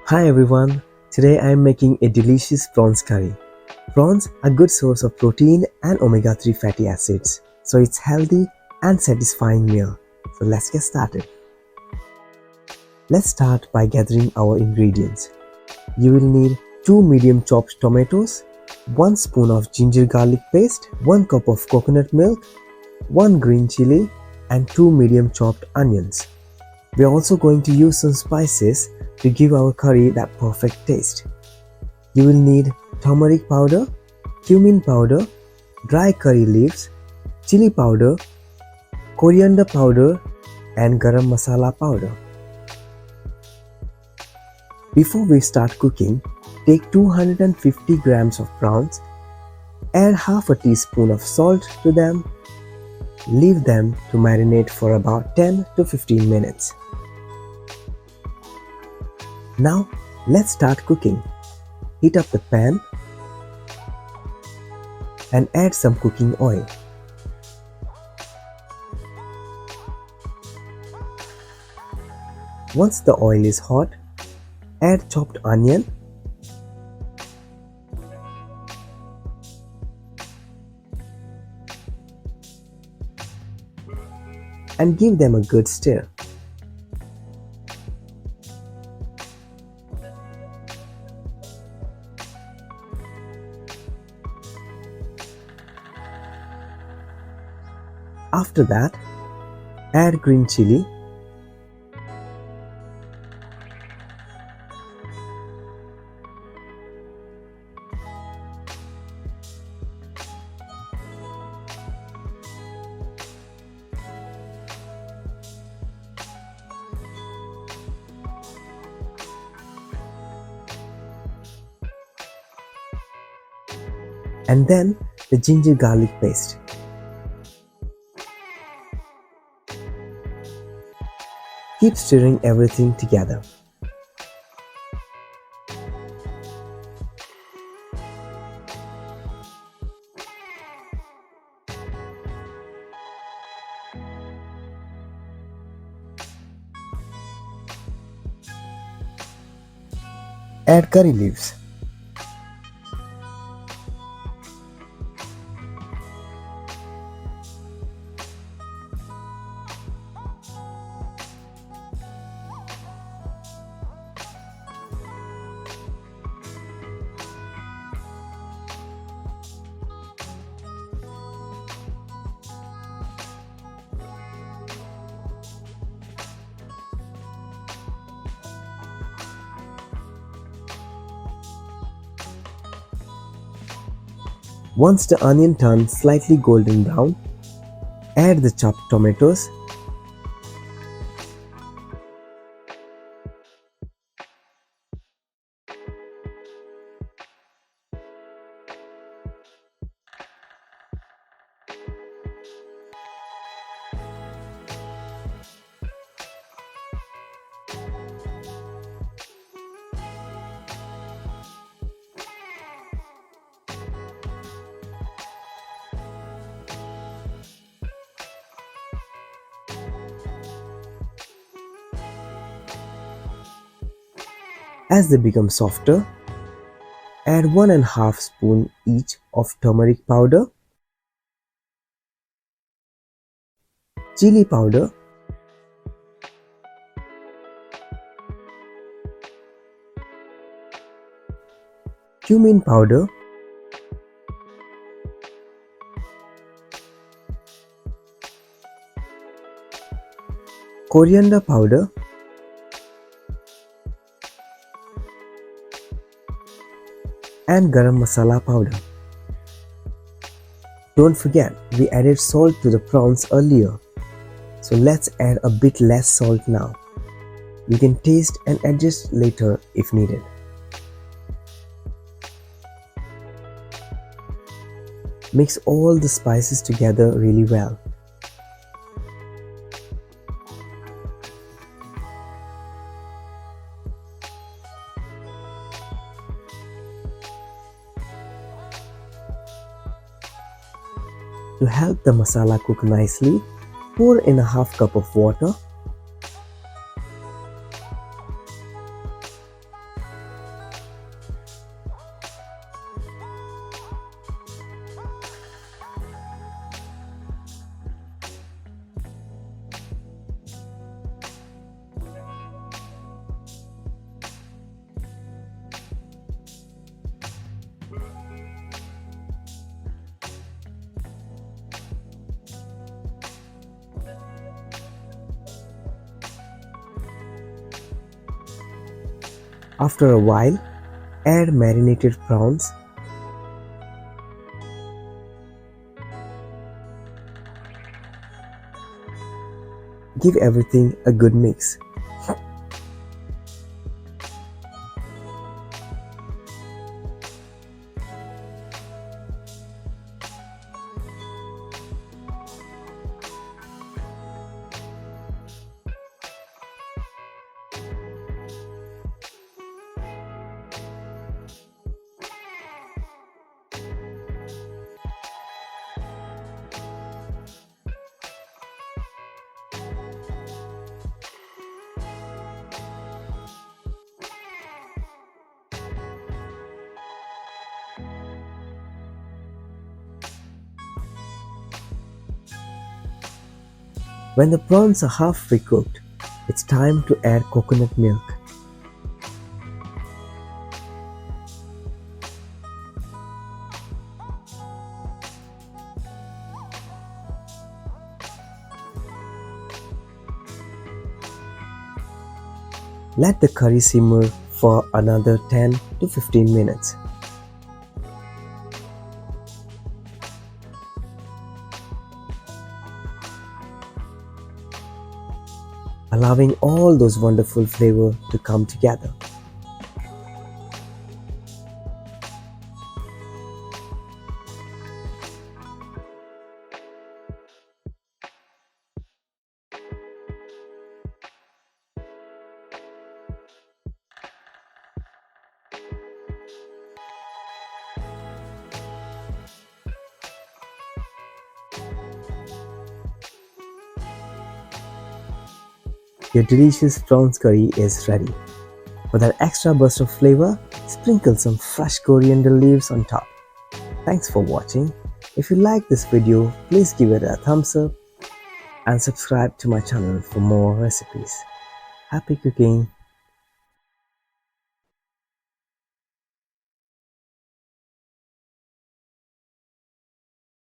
Hi everyone, today I am making a delicious prawns curry. Prawns are a good source of protein and omega-3 fatty acids, so it's healthy and satisfying meal. So let's get started. Let's start by gathering our ingredients. You will need 2 medium chopped tomatoes, 1 spoon of ginger garlic paste, 1 cup of coconut milk, 1 green chili and 2 medium chopped onions. We are also going to use some spices to give our curry that perfect taste. You will need turmeric powder, cumin powder, dry curry leaves, chili powder, coriander powder and garam masala powder. Before we start cooking, take 250 grams of prawns, add half a teaspoon of salt to them, leave them to marinate for about 10 to 15 minutes. Now let's start cooking. Heat up the pan and add some cooking oil. Once the oil is hot, add chopped onion, and give them a good stir. After that, add green chili, and then the ginger garlic paste. Keep stirring everything together. Add curry leaves. Once the onion turns slightly golden brown, add the chopped tomatoes, as they become softer, add 1.5 spoon each of turmeric powder, chili powder, cumin powder, coriander powder, and garam masala powder. Don't forget, we added salt to the prawns earlier, so let's add a bit less salt now. You can taste and adjust later if needed. Mix all the spices together really well. To help the masala cook nicely, pour in a half cup of water After a while, add marinated prawns. Give everything a good mix. When the prawns are halfway cooked, it's time to add coconut milk. Let the curry simmer for another 10 to 15 minutes. Allowing all those wonderful flavors to come together. Your delicious prawns curry is ready. For that extra burst of flavor, sprinkle some fresh coriander leaves on top. Thanks for watching. If you like this video, please give it a thumbs up and subscribe to my channel for more recipes. Happy cooking!